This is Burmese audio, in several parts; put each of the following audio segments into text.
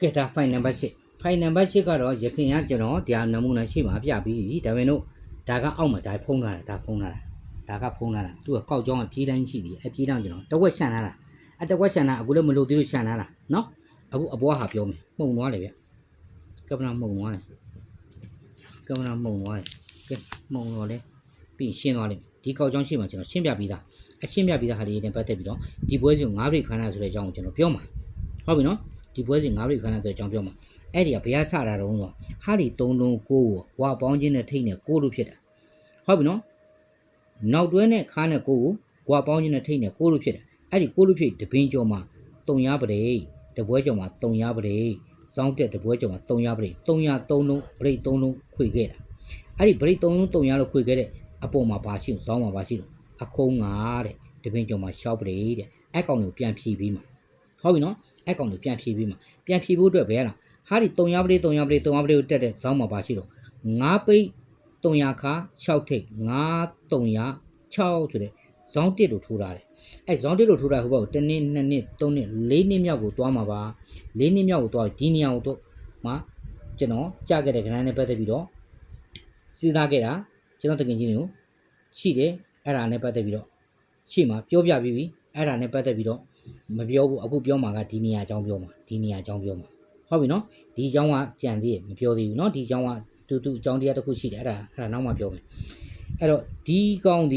ကဲဒါ file number 8 file number 8ကတော့ရခင်ကကျွန်တော်တရားနမူနာရှိမှာပြပြီးဒါပေမဲ့လို့ဒါကအောက်မှာဒါဖုံးလာတာဒါဖုံးလာတာဒါကဖုံးလာတာသူကကောက်ကြောင်းကပြေးတိုင်းရှိပြီအပြေးတိုင်းကျွန်တော်တဝက်ရှန်လာတာအတဝက်ရှန်လာအခုလည်းမလို့သေးလို့ရှန်လာတာနော်အခုအပေါ်ဟာပြောမယ်မှုံသွားတယ်ဗျကင်မရာမှုံသွားတယ်ကင်မရာမှုံသွားတယ်ကဲမှုံတော့လေပြီးရှင်းသွားလိမ့်ဒီကောက်ကြောင်းရှိမှာကျွန်တော်ရှင်းပြပြီးသားအရှင်းပြပြီးသားဟာလေးနဲ့ပတ်သက်ပြီးတော့ဒီပွဲစဉ်9 break ဖမ်းတာဆိုတဲ့အကြောင်းကိုကျွန်တော်ပြောမှာဟုတ်ပြီနော်ဒီပွဲစဉ်9 break ဖမ်းတာဆိုတဲ့အကြောင်းပြောမှာအဲ့ဒီကဘယ်ဆတာတုံးဆိုဟာဒီ3လုံး9ကိုဝါပေါင်းချင်းနဲ့ထိတ်နဲ့9လို့ဖြစ်တာဟုတ်ပြီနော်နောက်တွဲနဲ့ခါနဲ့9ကိုဝါပေါင်းချင်းနဲ့ထိတ်နဲ့9လို့ဖြစ်တယ်အဲ့ဒီ9လို့ဖြစ်တပင်းကျော်မှာ3ရပရိတပွဲကျော်မှာ3ရပရိစောင်းတက်တပွဲကျော်မှာ3ရပရိ303လုံးပရိ3လုံးခွေခဲ့တာအဲ့ဒီပရိ3လုံး3ရလို့ခွေခဲ့တဲ့အပေါ်မှာပါရှိစောင်းမှာပါရှိတော့အခုံး9တဲ့တပင်းကျော်မှာရှောက်ပရိတဲ့အကောင်ကိုပြန်ဖြည့်ပြီးမှာဟုတ်ပြီနော်အဲ့ကောင်ကိုပြန်ဖြည့်ပြီးမှာပြန်ဖြည့်ဖို့အတွက်ဘယ်ရလားဟာဒီ3ရပရိ3ရပရိ3ရပရိကိုတက်တဲ့စောင်းမှာပါရှိတော့9ပိတ်300ခါ6ထိတ်9 300 6ဆိုတဲ့ဇောင်းတစ်လို့ထိုးထားတယ်အဲဇောင်းတစ်လို့ထိုးတာဟိုဘက်ကို1နှစ်2နှစ်3နှစ်4နှစ်မြောက်ကိုသွားမှာပါ4နှစ်မြောက်ကိုသွားဒီနေရာကိုတော့မှကျွန်တော်ကြားခဲ့တဲ့ခဏနဲ့ပတ်သက်ပြီးတော့စဉ်းစားခဲ့တာကျွန်တော်တကယ်ကြီးတွေကိုရှိတယ်အဲ့ဒါနဲ့ပတ်သက်ပြီးတော့ရှိမှာပြောပြပြီးပြီအဲ့ဒါနဲ့ပတ်သက်ပြီးတော့မပြောဘူးအခုပြောမှာကဒီနေရာအကြောင်းပြောမှာဒီနေရာအကြောင်းပြောမှာဟုတ်ပြီနော်ဒီအကြောင်းကကြံသေးတယ်မပြောသေးဘူးနော်ဒီအကြောင်းကတူအကြောင်းတရားတစ်ခုရှိတယ်အဲ့ဒါနောက်မှပြောမယ်အဲ့တော့ဒီကောင်ဒီ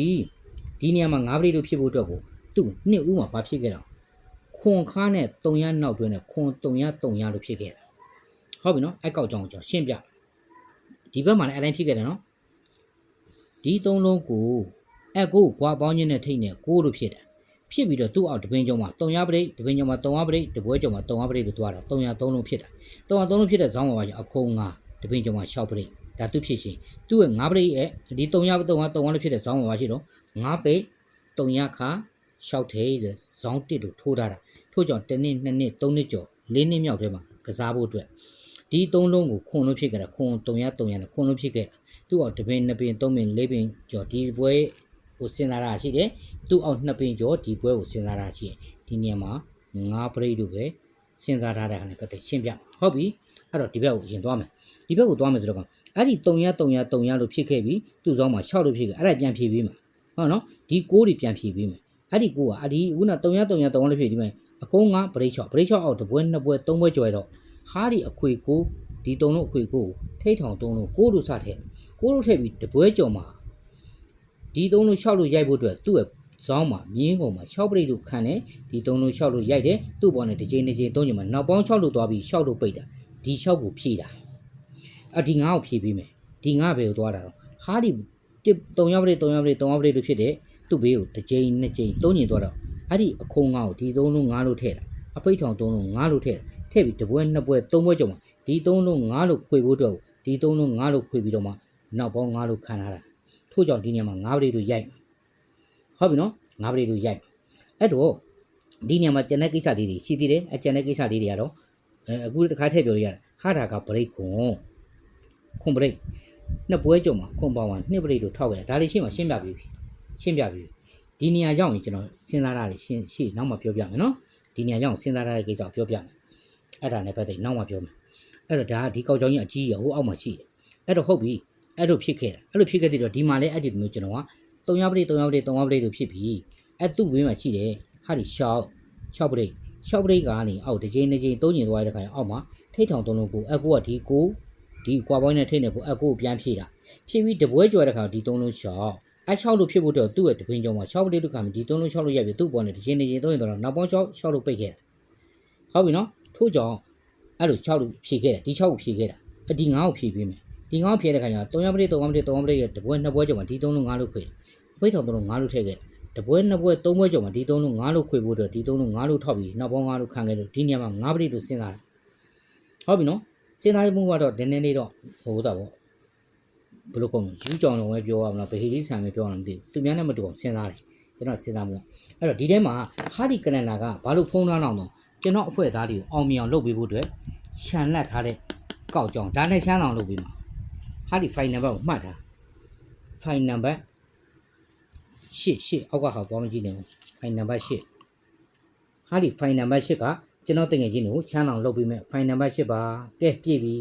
နေရာမှာ9ပရိတို့ဖြစ်ဖို့အတွက်ကိုသူ့နှစ်ဦးမှာဘာဖြစ်ခဲ့တာခွန်ခါနဲ့300နောက်တွင်းနဲ့ခွန်300လို့ဖြစ်ခဲ့တာဟုတ်ပြီနော်အဲ့ကောက်ကြောင်းကိုကျွန်တော်ရှင်းပြဒီဘက်မှာလည်းအတိုင်းဖြစ်ခဲ့တယ်နော်ဒီ3လုံးကိုအဲ့ကိုကွာပေါင်းချင်းနဲ့ထိတ်နဲ့6လို့ဖြစ်တယ်ဖြစ်ပြီးတော့သူ့အောက်တပင်းကျော်မှာ300ပရိတပင်းကျော်မှာ300ပရိတပွဲကျော်မှာ300ပရိလို့သွားတာ303လုံးဖြစ်တာ303လုံးဖြစ်တဲ့ဇောင်းမှာပါအခုံး9တပင်းကျော်မှာ6ပရိဒါသူဖြစ်ရှင်သူ့ရဲ့9ပရိရဲ့ဒီ300လို့ဖြစ်တဲ့ဇောင်းမှာပါရှိတော့9ပိတ်300ခါ6ထိတ်တဲ့ဇောင်းတစ်လို့ထိုးထားတာထို့ကြောင့်1နှစ်2နှစ်3နှစ်ကျော်4နှစ်မြောက်ထဲမှာကစားဖို့အတွက်ဒီ3လုံးကိုခွန်လို့ဖြစ်ခဲ့တာခွန်300နဲ့ခွန်လို့ဖြစ်ခဲ့တာသူ့အောက်တပင်း2ပင်း3ပင်း4ပင်းကျော်ဒီပွဲကိုစဉ်းစားတာရှိတယ်သူ့အောက်2ပင်းကျော်ဒီပွဲကိုစဉ်းစားတာရှိတယ်ဒီနေရာမှာ9ပရိတို့ပဲစဉ်းစားထားတဲ့ဟာနဲ့ပတ်သက်ရှင်းပြဟုတ်ပြီအဲ့တော့ဒီဘက်ကိုရင်သွားမယ်ဒီဘက်ကိုသွားမယ်ဆိုတော့အဲ့ဒီ300လို့ဖြစ်ခဲ့ပြီသူ့ဇောင်းမှာ6လို့ဖြစ်ခဲ့အဲ့ဒါပြန်ဖြည့်ပြီးမှာဟုတ်နော်ဒီ6တွေပြန်ဖြည့်ပြီးမှာအဲ့ဒီ6ကဒီခုန300လို့ဖြစ်ဒီမှာအကုန်းကပရိ6အောက်တပွဲ2ပွဲ3ပွဲကျော်ရတော့ဟာဒီအခွေ6ဒီ3လုံးအခွေ6ထိတ်ထောင်3လုံး6လို့စထည့်6လို့ထည့်ပြီးတပွဲကျော်မှာဒီ3လုံး6လို့ရိုက်ဖို့အတွက်သူ့ရဲ့ဇောင်းမှာမြင်းကုန်မှာ6ပရိလို့ခံတယ်ဒီ3လုံး6လို့ရိုက်တယ်သူ့ပေါ်နဲ့တစ်ချိန်3ချိန်မှာနောက်ပေါင်း6လို့သွားပြီး6လို့ပိတ်တာဒီ6ကိုဖြည့်တာဒီ9ကိုဖြည့်ပြီးမယ်ဒီ9ဘယ်ကိုသွားတာတော့ဟာဒီ300ပရိလို့ဖြစ်တဲ့သူ့ဘေးကိုတစ်ချိန်2ချိန်3ချိန်သွားတော့အဲ့ဒီအခုံး9ကိုဒီ3လုံး9လို့ထည့်တာအပိတ်ထောင်3လုံး9လို့ထည့်ပြီးတပွဲ2ပွဲ3ပွဲကျော်မှာဒီ3လုံး9လို့ခွေဖို့တော့ဒီ3လုံး9လို့ခွေပြီးတော့မှနောက်ပေါင်း9လို့ခံထားတာထို့ကြောင့်ဒီနေရာမှာ9ပရိလို့ရိုက်ဟုတ်ပြီနော်9ပရိလို့ရိုက်အဲ့တော့ဒီနေရာမှာကျန်တဲ့ကိစ္စလေးတွေရှိသေးတယ်အကျန်တဲ့ကိစ္စလေးတွေကတော့အခုတစ်ခါထည့်ပြောရတာဟာတာကပရိခွန်ပရိနှစ်ပွဲကြုံမှာခွန်ပေါင်းမှာနှစ်ပရိလို့ထောက်ခဲ့တာဒါလေးရှင်းပြပြီးဒီနေရာရောက်ရင်ကျွန်တော်စဉ်းစားတာလေးရှင်းနောက်မှပြောပြမယ်နော်ဒီနေရာရောက်စဉ်းစားထားတဲ့ကိစ္စကိုပြောပြမယ်အဲ့ဒါနဲ့ပတ်သက်နောက်မှပြောမယ်အဲ့တော့ဒါကဒီကောက်ကြောင်းကြီးအကြီးရဟိုအောက်မှာရှိတယ်အဲ့တော့ဟုတ်ပြီအဲ့လိုဖြစ်ခဲ့တာအဲ့လိုဖြစ်ခဲ့တဲ့တော့ဒီမှာလည်းအဲ့ဒီမျိုးကျွန်တော်က300ပရိလို့ဖြစ်ပြီးအဲ့သူ့ဝင်းမှာရှိတယ်ဟာဒီ6ပရိကနေအောက်တစ်ချိန်2ချိန်3ချိန်သွားတဲ့ခါကျအောက်မှာထိတ်ထောင်3လုံးကိုအကူကဒီကွာပေါင်းနဲ့ထိတ်နဲ့ကိုအကူကိုပြန်ဖြည့်တာဖြည့်ပြီးတပွဲကျော်တဲ့ခါဒီ3လုံး6လို့ဖြစ်ဖို့တော့သူ့ရဲ့တပင်းကျော်မှာ6ပရိလို့ခါပြီးဒီ3လုံး6လို့ရိုက်ပြီးသူ့ပေါ်နဲ့တစ်ချိန်2ချိန်3ချိန်သွားတော့နောက်ပေါင်း6လို့ပိတ်ခဲ့တာဟုတ်ပြီနော်ထို့ကြောင့်အဲ့လို6လို့ဖြည့်ခဲ့တာဒီ6ကိုဖြည့်ခဲ့တာဒီ9ကိုဖြည့်ပြီးမယ်ဒီ9ကိုဖြည့်တဲ့ခါကျ300ပရိရဲ့တပွဲ2ပွဲကျော်မှာဒီ3လုံး9လို့ခွေပိတ်ထောင်3လုံး9လို့ထည့်ခဲ့တပွဲ2ပွဲ3ပွဲကျော်မှာဒီ3လုံး9လို့ခွေဖို့တော့ဒီ3လုံး9လို့ထောက်ပြီးနောက်ပေါင်း9လို့ခံခဲ့လို့ဒီနေရာမှာ9ပရိလို့စဉ်းစားတာဟုတ်ပြီနော်စဉ်းစားမှုကတော့နည်းနည်းလေးတော့ဟိုတာပေါ့ဘယ်လိုကောင်းလဲယူကြောင်တော့ပဲပြောရမလားဗဟိလိဆန်ပဲပြောရမှာမသိဘူးသူများနဲ့မတူအောင်စဉ်းစားတယ်ကျွန်တော်စဉ်းစားမှုအဲ့တော့ဒီထဲမှာဟာဒီကလန်နာကဘာလို့ဖုံးထားအောင်တော့ကျွန်တော်အဖွဲ့သားတွေကိုအောင်မြင်အောင်လုပ်ပေးဖို့အတွက်ရှန်လက်ထားတဲ့ကောက်ကြောင်ဒါနဲ့ရှမ်းအောင်လုပ်ပေးမှာဟာဒီ file number ကိုမှတ်ထား file number 8အောက်ကဟာသွားမကြည့်နေဘူး file number 8ဟာဒီ file number 8က ကျွန်တော်တကယ်ချင်းကိုချမ်းအောင်လုပ်ပြီးမဲ့ file number 8ပါကဲပြည့်ပြီ